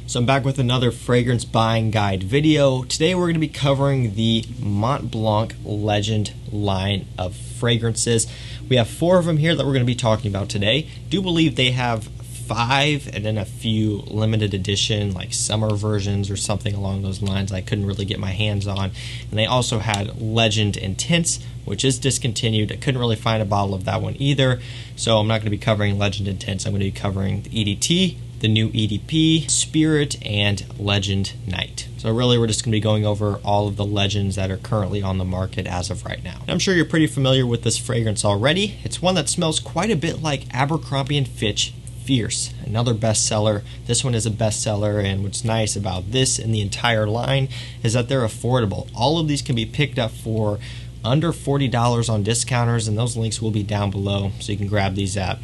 So I'm back with another fragrance buying guide video. Today we're going to be covering the Mont Blanc Legend line of fragrances. We have 4 of them here that we're going to be talking about today. Do believe they have 5 and then a few limited edition like summer versions or something along those lines I couldn't really get my hands on. And they also had Legend Intense, which is discontinued. I couldn't really find a bottle of that one either. So I'm not going to be covering Legend Intense. I'm going to be covering the EDT, the new EDP, Spirit, and Legend Night. So really we're just going to be going over all of the legends that are currently on the market as of right now. And I'm sure you're pretty familiar with this fragrance already. It's one that smells quite a bit like Abercrombie & Fitch Fierce, another bestseller. This one is a bestseller, and what's nice about this and the entire line is that they're affordable. All of these can be picked up for under $40 on discounters, and those links will be down below, so you can grab these at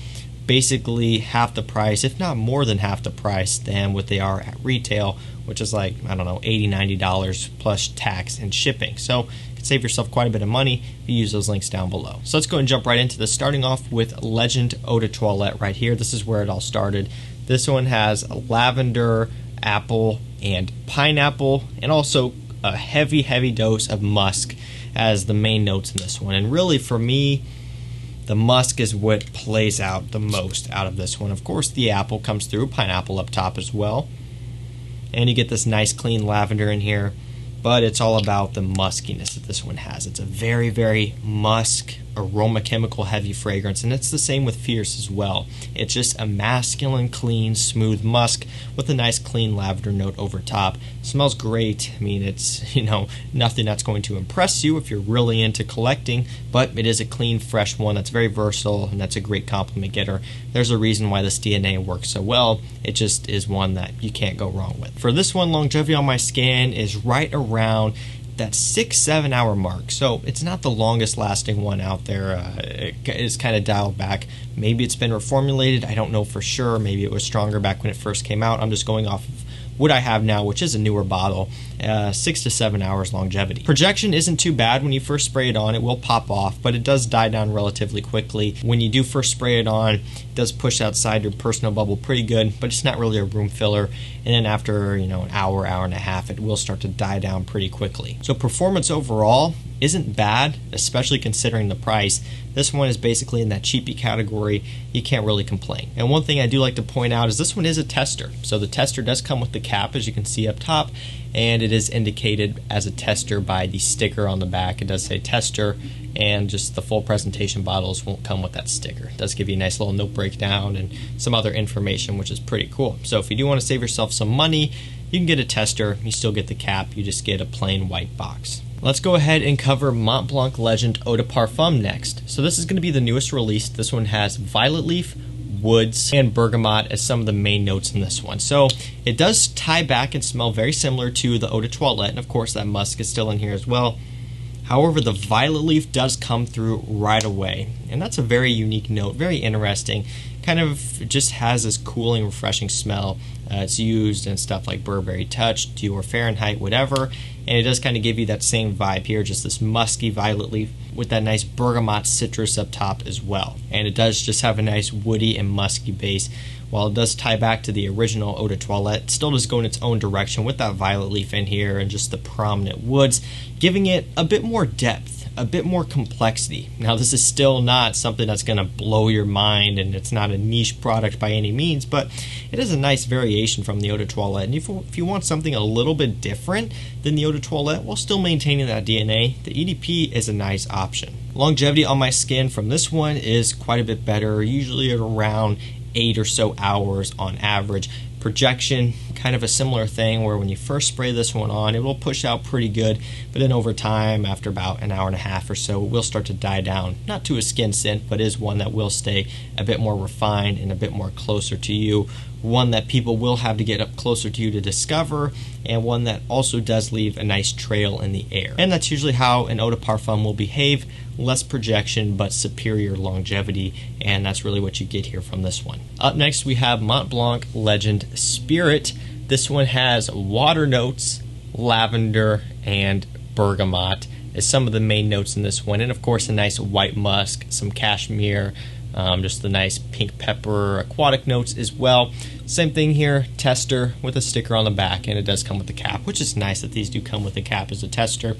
basically half the price, if not more than half the price than what they are at retail, which is like, I don't know, $80-$90 plus tax and shipping. So you can save yourself quite a bit of money if you use those links down below. So let's go and jump right into this, starting off with Legend Eau de Toilette right here. This is where it all started. This one has lavender, apple, and pineapple, and also a heavy dose of musk as the main notes in this one. And really for me, the musk is what plays out the most out of this one. Of course, the apple comes through, pineapple up top as well. And you get this nice clean lavender in here, but it's all about the muskiness that this one has. It's a very musk, aroma chemical heavy fragrance, and it's the same with Fierce as well. It's just a masculine, clean, smooth musk with a nice clean lavender note over top. Smells great. I mean, it's, nothing that's going to impress you if you're really into collecting, but it is a clean, fresh one that's very versatile, and that's a great compliment getter. There's a reason why this DNA works so well. It just is one that you can't go wrong with. For this one, longevity on my scan is right around that 6-7 hour mark, so it's not the longest lasting one out there. It is kind of dialed back. Maybe it's been reformulated, I don't know for sure. Maybe it was stronger back when it first came out. I'm just going off of what I have now, which is a newer bottle. 6 to 7 hours longevity. Projection isn't too bad. When you first spray it on, it will pop off, but it does die down relatively quickly. When you do first spray it on, it does push outside your personal bubble pretty good, but it's not really a room filler. And then after an hour and a half, it will start to die down pretty quickly. So performance overall isn't bad, especially considering the price. This one is basically in that cheapy category. You can't really complain. And one thing I do like to point out is this one is a tester. So the tester does come with the cap, as you can see up top, and it is indicated as a tester by the sticker on the back. It does say tester, and just the full presentation bottles won't come with that sticker. It does give you a nice little note breakdown and some other information, which is pretty cool. So if you do want to save yourself some money, you can get a tester. You still get the cap. You just get a plain white box. Let's go ahead and cover Mont Blanc Legend Eau de Parfum next. So this is going to be the newest release. This one has violet leaf, woods, and bergamot as some of the main notes in this one. So it does tie back and smell very similar to the Eau de Toilette, and of course that musk is still in here as well. However, the violet leaf does come through right away, and that's a very unique note, very interesting. Kind of just has this cooling, refreshing smell. It's used in stuff like Burberry Touch, Dior Fahrenheit, whatever, and it does kind of give you that same vibe here, just this musky violet leaf with that nice bergamot citrus up top as well. And it does just have a nice woody and musky base. While it does tie back to the original Eau de Toilette, it still does go in its own direction with that violet leaf in here and just the prominent woods, giving it a bit more depth, a bit more complexity. Now this is still not something that's going to blow your mind, and it's not a niche product by any means, but it is a nice variation from the Eau de Toilette. And if you want something a little bit different than the Eau de Toilette while still maintaining that DNA, the EDP is a nice option. Longevity on my skin from this one is quite a bit better, usually at around 8 or so hours on average. Projection, kind of a similar thing where when you first spray this one on, it will push out pretty good, but then over time, after about an hour and a half or so, it will start to die down. Not to a skin scent, but is one that will stay a bit more refined and a bit more closer to you. One that people will have to get up closer to you to discover, and one that also does leave a nice trail in the air. And that's usually how an eau de parfum will behave. Less projection, but superior longevity, and that's really what you get here from this one. Up next, we have Mont Blanc Legend Spirit. This one has water notes, lavender, and bergamot as some of the main notes in this one, and of course a nice white musk, some cashmere, Just the nice pink pepper aquatic notes as well. Same thing here, tester with a sticker on the back, and it does come with the cap, which is nice that these do come with a cap as a tester.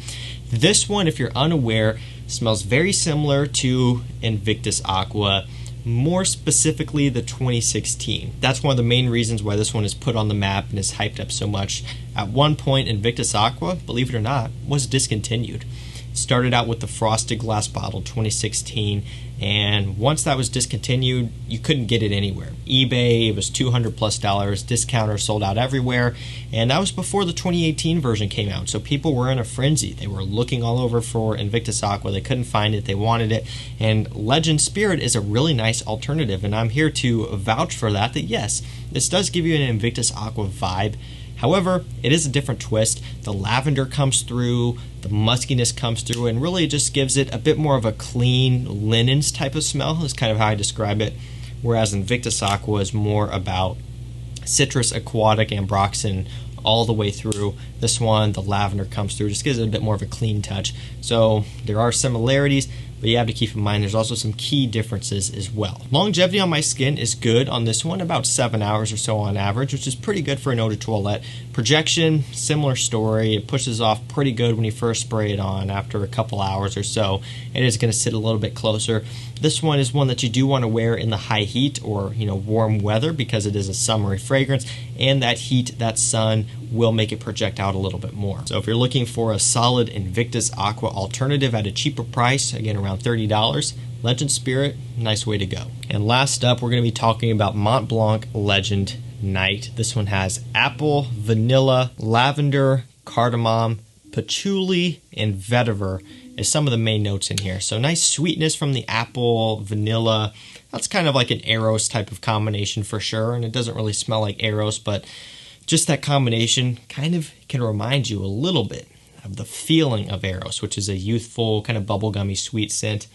This one, if you're unaware, smells very similar to Invictus Aqua, more specifically the 2016. That's one of the main reasons why this one is put on the map and is hyped up so much. At one point, Invictus Aqua, believe it or not, was discontinued. It started out with the frosted glass bottle 2016, and once that was discontinued, you couldn't get it anywhere. eBay, it was $200+, discounters sold out everywhere, and that was before the 2018 version came out, so people were in a frenzy. They were looking all over for Invictus Aqua, they couldn't find it, they wanted it, and Legend Spirit is a really nice alternative, and I'm here to vouch for that yes, this does give you an Invictus Aqua vibe. However, it is a different twist. The lavender comes through, the muskiness comes through, and really just gives it a bit more of a clean linens type of smell is kind of how I describe it. Whereas Invictus Aqua is more about citrus, aquatic, ambroxan all the way through. This one, the lavender comes through, just gives it a bit more of a clean touch. So there are similarities, but you have to keep in mind there's also some key differences as well. Longevity on my skin is good on this one, about 7 hours or so on average, which is pretty good for an eau de toilette. Projection, similar story. It pushes off pretty good when you first spray it on. After a couple hours or so, it is going to sit a little bit closer. This one is one that you do want to wear in the high heat or warm weather because it is a summery fragrance, and that heat, that sun will make it project out a little bit more. So if you're looking for a solid Invictus Aqua alternative at a cheaper price, again around $30, Legend Spirit, nice way to go. And last up, we're going to be talking about Mont Blanc Legend Night. This one has apple, vanilla, lavender, cardamom, patchouli, and vetiver is some of the main notes in here. So nice sweetness from the apple, vanilla. That's kind of like an Eros type of combination for sure, and it doesn't really smell like Eros, but just that combination kind of can remind you a little bit of the feeling of Eros, which is a youthful, kind of bubblegummy sweet scent.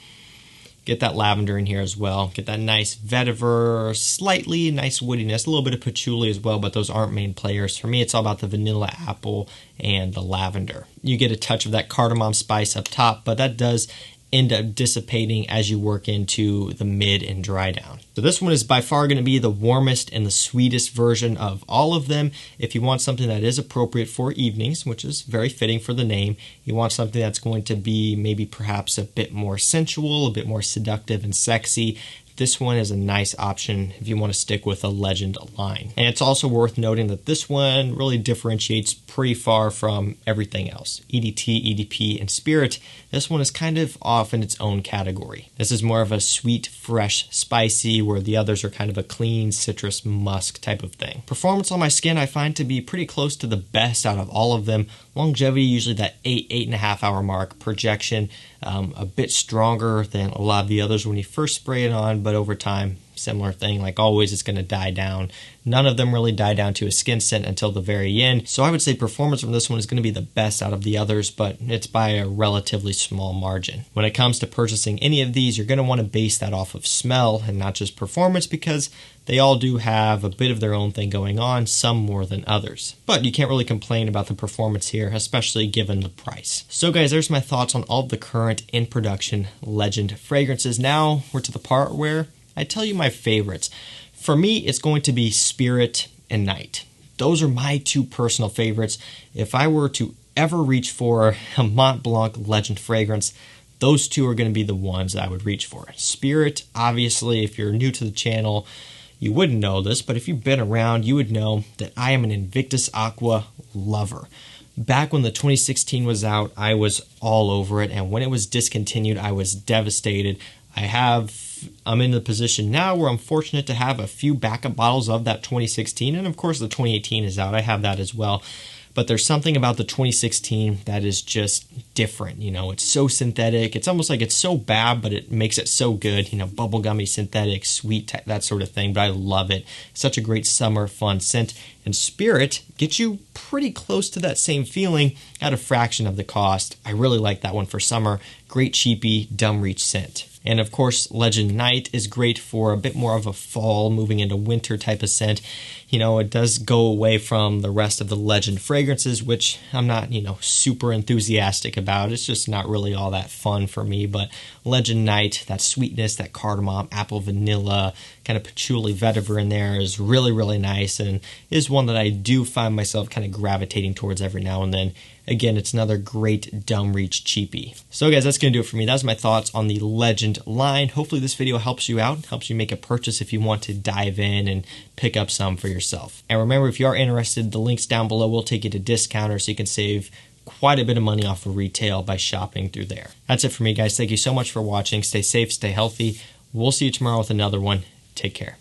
Get that lavender in here as well. Get that nice vetiver, slightly nice woodiness, a little bit of patchouli as well, but those aren't main players. For me, it's all about the vanilla apple and the lavender. You get a touch of that cardamom spice up top, but that does end up dissipating as you work into the mid and dry down. So this one is by far going to be the warmest and the sweetest version of all of them. If you want something that is appropriate for evenings, which is very fitting for the name, you want something that's going to be maybe perhaps a bit more sensual, a bit more seductive and sexy, this one is a nice option if you want to stick with a Legend line. And it's also worth noting that this one really differentiates pretty far from everything else. EDT, EDP, and Spirit, this one is kind of off in its own category. This is more of a sweet, fresh, spicy, where the others are kind of a clean, citrus, musk type of thing. Performance on my skin I find to be pretty close to the best out of all of them. Longevity, usually that 8.5 hour mark. Projection, a bit stronger than a lot of the others when you first spray it on, but over time, similar thing. Like always, it's going to die down. None of them really die down to a skin scent until the very end. So I would say performance from this one is going to be the best out of the others, but it's by a relatively small margin. When it comes to purchasing any of these, you're going to want to base that off of smell and not just performance, because they all do have a bit of their own thing going on, some more than others. But you can't really complain about the performance here, especially given the price. So guys, there's my thoughts on all of the current in production Legend fragrances. Now we're to the part where I tell you my favorites. For me, it's going to be Spirit and Night. Those are my two personal favorites. If I were to ever reach for a Mont Blanc Legend fragrance, those two are going to be the ones that I would reach for. Spirit, obviously, if you're new to the channel, you wouldn't know this, but if you've been around, you would know that I am an Invictus Aqua lover. Back when the 2016 was out, I was all over it, and when it was discontinued, I was devastated. I'm in the position now where I'm fortunate to have a few backup bottles of that 2016, and of course the 2018 is out. I have that as well. But there's something about the 2016 that is just different. You know, it's so synthetic. It's almost like it's so bad, but it makes it so good. You know, bubblegummy, synthetic, sweet, that sort of thing. But I love it. Such a great summer fun scent. And Spirit gets you pretty close to that same feeling at a fraction of the cost. I really like that one for summer. Great cheapy, dumb reach scent. And of course, Legend Night is great for a bit more of a fall, moving into winter type of scent. it does go away from the rest of the Legend fragrances, which I'm not, super enthusiastic about. It's just not really all that fun for me. But Legend Night, that sweetness, that cardamom, apple, vanilla, kind of patchouli, vetiver in there is really, really nice, and is one that I do find myself kind of gravitating towards every now and then. Again, it's another great dumb reach cheapie. So guys, that's going to do it for me. That's my thoughts on the Legend line. Hopefully this video helps you out, helps you make a purchase if you want to dive in and pick up some for yourself. And remember, if you are interested, the links down below will take you to Discounter so you can save quite a bit of money off of retail by shopping through there. That's it for me, guys. Thank you so much for watching. Stay safe, stay healthy. We'll see you tomorrow with another one. Take care.